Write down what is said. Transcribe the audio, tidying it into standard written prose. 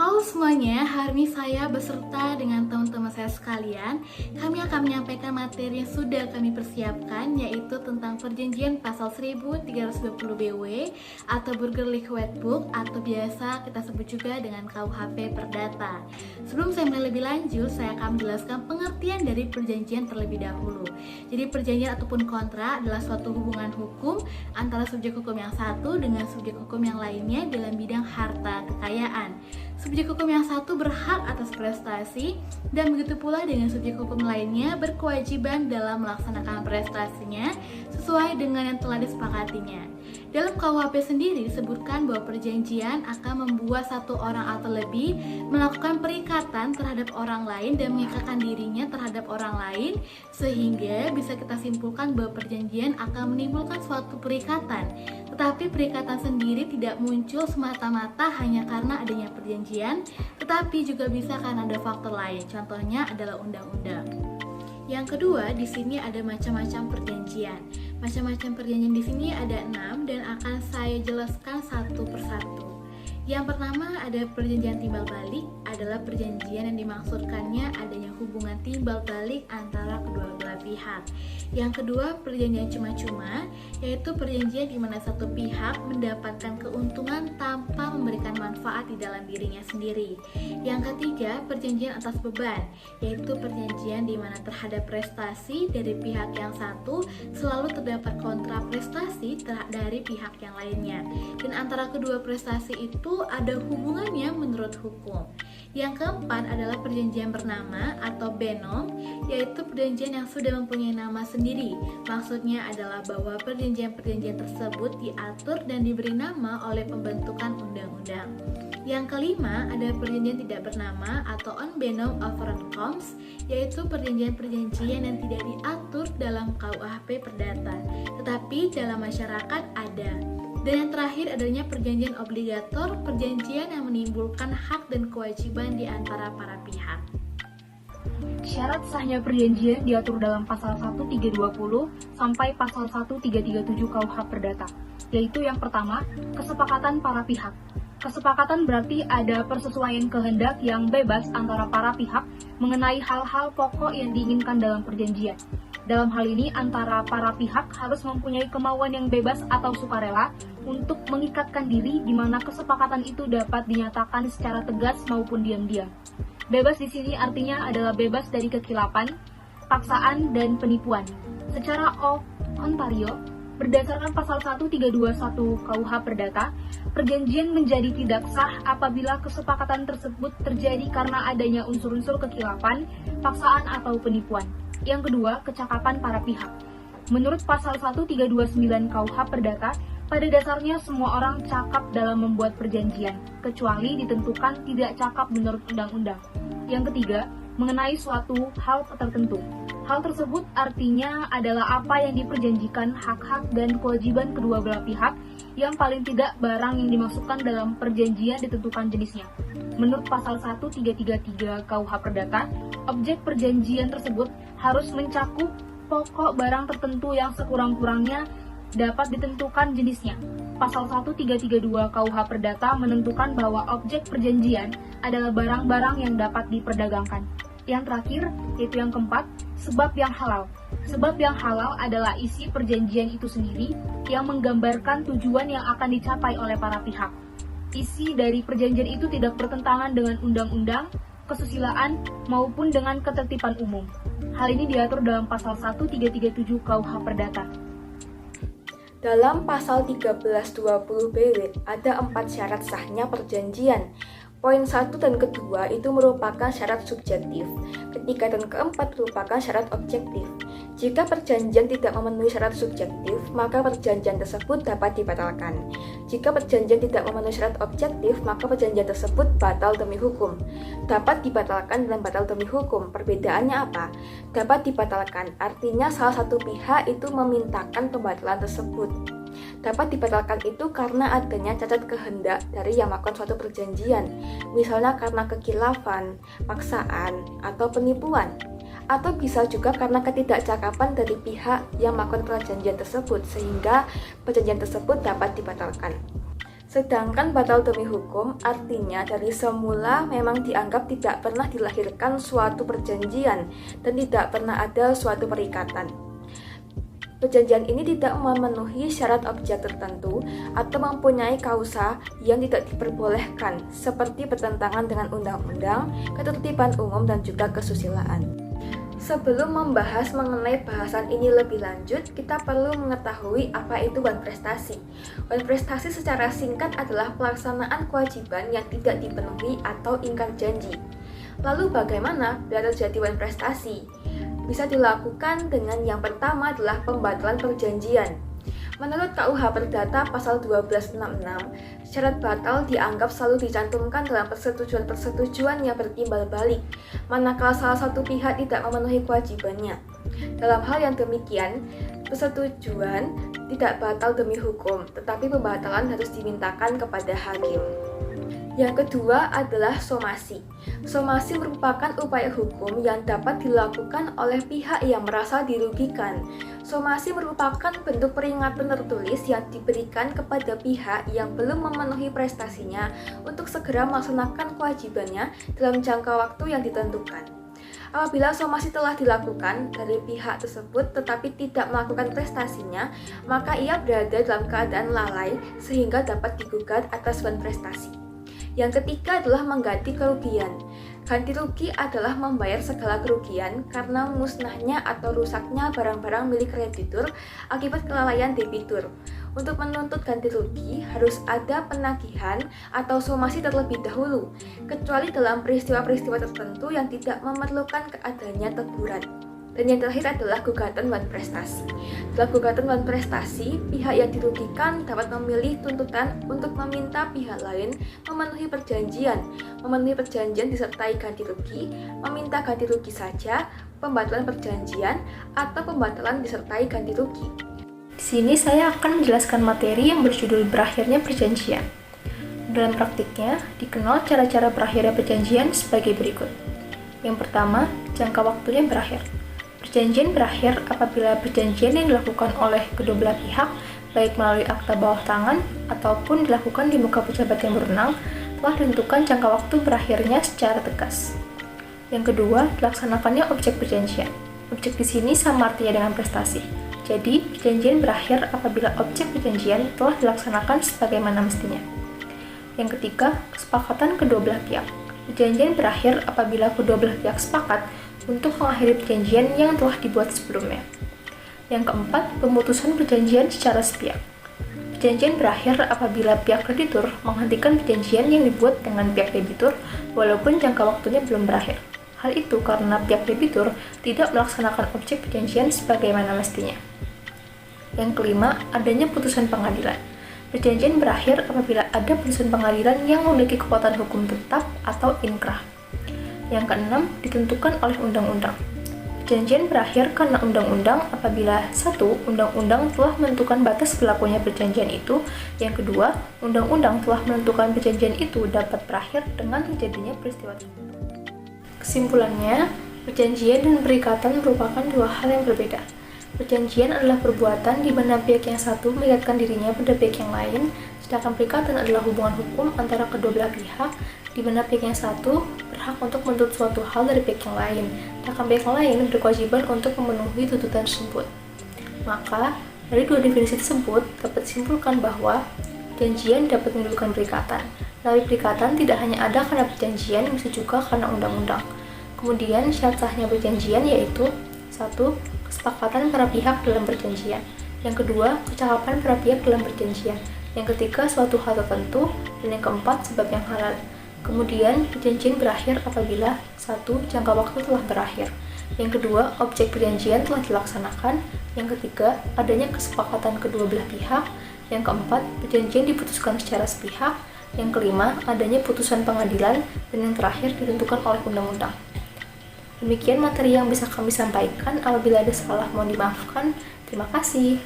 Halo semuanya, hari ini saya beserta dengan teman-teman saya sekalian. Kami akan menyampaikan materi yang sudah kami persiapkan, yaitu tentang perjanjian pasal 1320 BW atau Burgerlich Wetboek atau biasa kita sebut juga dengan KUHP Perdata. Sebelum saya mulai lebih lanjut, saya akan menjelaskan pengertian dari perjanjian terlebih dahulu. Jadi perjanjian ataupun kontrak adalah suatu hubungan hukum antara subjek hukum yang satu dengan subjek hukum yang lainnya dalam bidang harta kekayaan. Subjek hukum yang satu berhak atas prestasi dan begitu pula dengan subjek hukum lainnya berkewajiban dalam melaksanakan prestasinya sesuai dengan yang telah disepakatinya. Dalam KUHP sendiri disebutkan bahwa perjanjian akan membuat satu orang atau lebih melakukan perikatan terhadap orang lain dan mengikatkan dirinya terhadap orang lain, sehingga bisa kita simpulkan bahwa perjanjian akan menimbulkan suatu perikatan. Tetapi perikatan sendiri tidak muncul semata-mata hanya karena adanya perjanjian, tetapi juga bisa karena ada faktor lain. Contohnya adalah undang-undang. Yang kedua, di sini ada macam-macam perjanjian. Macam-macam perjanjian di sini ada 6 dan akan saya jelaskan satu persatu. Yang pertama ada perjanjian timbal balik, adalah perjanjian yang dimaksudkannya adanya hubungan timbal balik antara kedua belah pihak. Yang kedua perjanjian cuma-cuma, yaitu perjanjian di mana satu pihak mendapatkan keuntungan tanpa memberikan manfaat di dalam dirinya sendiri. Yang ketiga perjanjian atas beban, yaitu perjanjian di mana terhadap prestasi dari pihak yang satu selalu terdapat kontra prestasi dari pihak yang lainnya, dan antara kedua prestasi itu ada hubungannya menurut hukum. Yang keempat adalah perjanjian bernama atau benom, yaitu perjanjian yang sudah mempunyai nama sendiri. Maksudnya adalah bahwa perjanjian-perjanjian tersebut diatur dan diberi nama oleh pembentukan undang-undang. Yang kelima ada perjanjian tidak bernama atau unbenom overeenkomst, yaitu perjanjian-perjanjian yang tidak diatur dalam KUHP Perdata, tetapi dalam masyarakat ada. Dan yang terakhir adanya perjanjian obligator, perjanjian yang menimbulkan hak dan kewajiban di antara para pihak. Syarat sahnya perjanjian diatur dalam pasal 1320 sampai pasal 1337 KUH Perdata, yaitu yang pertama, kesepakatan para pihak. Kesepakatan berarti ada persesuaian kehendak yang bebas antara para pihak mengenai hal-hal pokok yang diinginkan dalam perjanjian. Dalam hal ini, antara para pihak harus mempunyai kemauan yang bebas atau sukarela untuk mengikatkan diri di mana kesepakatan itu dapat dinyatakan secara tegas maupun diam-diam. Bebas di sini artinya adalah bebas dari kekilapan, paksaan, dan penipuan. Secara Ontario, berdasarkan pasal 1321 KUH Perdata, perjanjian menjadi tidak sah apabila kesepakatan tersebut terjadi karena adanya unsur-unsur kekilapan, paksaan, atau penipuan. Yang kedua, kecakapan para pihak. Menurut pasal 1329 KUH Perdata, pada dasarnya semua orang cakap dalam membuat perjanjian, kecuali ditentukan tidak cakap menurut undang-undang. Yang ketiga, mengenai suatu hal tertentu. Hal tersebut artinya adalah apa yang diperjanjikan, hak-hak dan kewajiban kedua belah pihak, yang paling tidak barang yang dimasukkan dalam perjanjian ditentukan jenisnya. Menurut pasal 1333 KUH Perdata, objek perjanjian tersebut harus mencakup pokok barang tertentu yang sekurang-kurangnya dapat ditentukan jenisnya. Pasal 1332 KUH Perdata menentukan bahwa objek perjanjian adalah barang-barang yang dapat diperdagangkan. Yang terakhir, yaitu yang keempat, sebab yang halal. Sebab yang halal adalah isi perjanjian itu sendiri yang menggambarkan tujuan yang akan dicapai oleh para pihak. Isi dari perjanjian itu tidak bertentangan dengan undang-undang, kesusilaan, maupun dengan ketertiban umum. Hal ini diatur dalam pasal 1337 KUH Perdata. Dalam pasal 1320 BW ada 4 syarat sahnya perjanjian. Poin 1 dan kedua itu merupakan syarat subjektif. Ketiga dan keempat merupakan syarat objektif. Jika perjanjian tidak memenuhi syarat subjektif, maka perjanjian tersebut dapat dibatalkan. Jika perjanjian tidak memenuhi syarat objektif, maka perjanjian tersebut batal demi hukum. Dapat dibatalkan dan batal demi hukum. Perbedaannya apa? Dapat dibatalkan, artinya salah satu pihak itu memintakan pembatalan tersebut. Dapat dibatalkan itu karena adanya cacat kehendak dari yang melakukan suatu perjanjian, misalnya karena kekilafan, paksaan, atau penipuan. Atau bisa juga karena ketidakcakapan dari pihak yang melakukan perjanjian tersebut, sehingga perjanjian tersebut dapat dibatalkan. Sedangkan batal demi hukum artinya dari semula memang dianggap tidak pernah dilahirkan suatu perjanjian dan tidak pernah ada suatu perikatan. Perjanjian ini tidak memenuhi syarat objek tertentu atau mempunyai kausa yang tidak diperbolehkan, seperti bertentangan dengan undang-undang, ketertiban umum, dan juga kesusilaan. Sebelum membahas mengenai bahasan ini lebih lanjut, kita perlu mengetahui apa itu wan prestasi. Wan prestasi secara singkat adalah pelaksanaan kewajiban yang tidak dipenuhi atau ingkar janji. Lalu bagaimana bila terjadi wan prestasi? Bisa dilakukan dengan yang pertama adalah pembatalan perjanjian. Menurut KUH Perdata pasal 1266, syarat batal dianggap selalu dicantumkan dalam persetujuan-persetujuan yang bertimbal balik, manakala salah satu pihak tidak memenuhi kewajibannya. Dalam hal yang demikian, persetujuan tidak batal demi hukum, tetapi pembatalan harus dimintakan kepada hakim. Yang kedua adalah somasi. Somasi merupakan upaya hukum yang dapat dilakukan oleh pihak yang merasa dirugikan. Somasi merupakan bentuk peringatan tertulis yang diberikan kepada pihak yang belum memenuhi prestasinya untuk segera melaksanakan kewajibannya dalam jangka waktu yang ditentukan. Apabila somasi telah dilakukan dari pihak tersebut tetapi tidak melakukan prestasinya, maka ia berada dalam keadaan lalai sehingga dapat digugat atas wan prestasi. Yang ketiga adalah mengganti kerugian. Ganti rugi adalah membayar segala kerugian karena musnahnya atau rusaknya barang-barang milik kreditur akibat kelalaian debitur. Untuk menuntut ganti rugi harus ada penagihan atau somasi terlebih dahulu, kecuali dalam peristiwa-peristiwa tertentu yang tidak memerlukan keadaannya teguran. Dan yang terakhir adalah gugatan wan prestasi. Dalam gugatan wan prestasi, pihak yang dirugikan dapat memilih tuntutan untuk meminta pihak lain memenuhi perjanjian disertai ganti rugi, meminta ganti rugi saja, pembatalan perjanjian, atau pembatalan disertai ganti rugi. Di sini saya akan menjelaskan materi yang berjudul berakhirnya perjanjian. Dalam praktiknya, dikenal cara-cara berakhirnya perjanjian sebagai berikut. Yang pertama, jangka waktunya berakhir. Perjanjian berakhir apabila perjanjian yang dilakukan oleh kedua belah pihak, baik melalui akta bawah tangan ataupun dilakukan di muka pejabat yang berwenang, telah ditentukan jangka waktu berakhirnya secara tegas. Yang kedua, dilaksanakannya objek perjanjian. Objek di sini sama artinya dengan prestasi. Jadi, perjanjian berakhir apabila objek perjanjian telah dilaksanakan sebagaimana mestinya. Yang ketiga, kesepakatan kedua belah pihak. Perjanjian berakhir apabila kedua belah pihak sepakat untuk mengakhiri perjanjian yang telah dibuat sebelumnya. Yang keempat, pemutusan perjanjian secara sepihak. Perjanjian berakhir apabila pihak kreditur menghentikan perjanjian yang dibuat dengan pihak debitur walaupun jangka waktunya belum berakhir. Hal itu karena pihak debitur tidak melaksanakan objek perjanjian sebagaimana mestinya. Yang kelima, adanya putusan pengadilan. Perjanjian berakhir apabila ada putusan pengadilan yang memiliki kekuatan hukum tetap atau inkrah. Yang keenam, ditentukan oleh undang-undang. Perjanjian berakhir karena undang-undang apabila 1. Undang-undang telah menentukan batas berlakunya perjanjian itu. Yang kedua, undang-undang telah menentukan perjanjian itu dapat berakhir dengan terjadinya peristiwa tersebut. Kesimpulannya, perjanjian dan perikatan merupakan dua hal yang berbeda. Perjanjian adalah perbuatan di mana pihak yang satu mengikatkan dirinya pada pihak yang lain, sedangkan perikatan adalah hubungan hukum antara kedua belah pihak, di mana pihak yang satu berhak untuk menuntut suatu hal dari pihak yang lain, sedangkan pihak yang lain berkewajiban untuk memenuhi tuntutan tersebut. Maka, dari dua definisi tersebut dapat disimpulkan bahwa perjanjian dapat menimbulkan perikatan. Melalui perikatan tidak hanya ada karena perjanjian, bisa juga karena undang-undang. Kemudian, syarat sahnya perjanjian yaitu 1. Kesepakatan para pihak dalam perjanjian. Yang kedua, kecakapan para pihak dalam perjanjian. Yang ketiga, suatu hal tertentu. Dan yang keempat, sebab yang halal. Kemudian, perjanjian berakhir apabila 1. Jangka waktu telah berakhir. Yang kedua, objek perjanjian telah dilaksanakan. Yang ketiga, adanya kesepakatan kedua belah pihak. Yang keempat, perjanjian diputuskan secara sepihak. Yang kelima, adanya putusan pengadilan. Dan yang terakhir, ditentukan oleh undang-undang. Demikian materi yang bisa kami sampaikan. Apabila ada salah, mohon dimaafkan. Terima kasih.